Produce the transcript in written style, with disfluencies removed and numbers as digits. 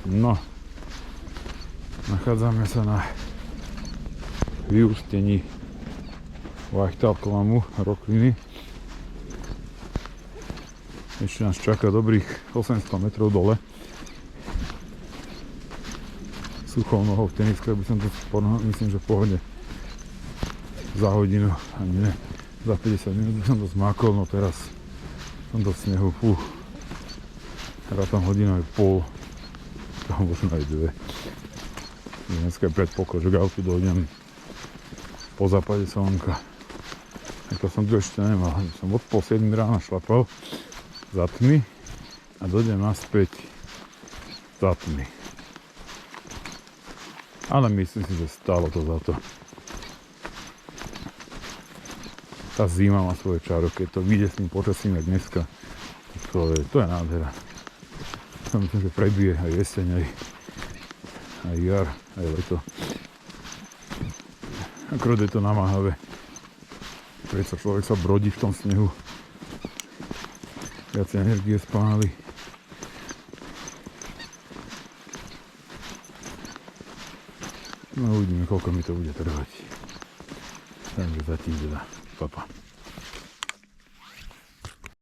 No, nachádzame sa na vyústení Vajchtalklamu, Rokliny. Ešte nás čaká dobrých 800 metrov dole. Suchou nohou v teniske by som to myslím, že v pohode za hodinu, ani ne, za 50 minút by som to zmákol, no teraz som do snehu, rátam hodinu aj pol, to možno aj dve. Dneska je predpoklad, že k autu dojdem po západe slnka. To som tu ešte nemal, som od pol 7 rána šlapal za tmy a dojdem naspäť za tmy. Ale myslím si, že stálo to za to. Tá zima má svoje čaro, keď to vyjde s tým počasím aj dneska, to je nádhera. Ja myslím, že prebije aj jeseň, aj jar, aj leto. Akorát je to namáhavé. Predsa človek sa brodí v tom snehu. Viac energie spáli. No uvidíme, koľko mi to bude trvať. Takže zatím teda, papa.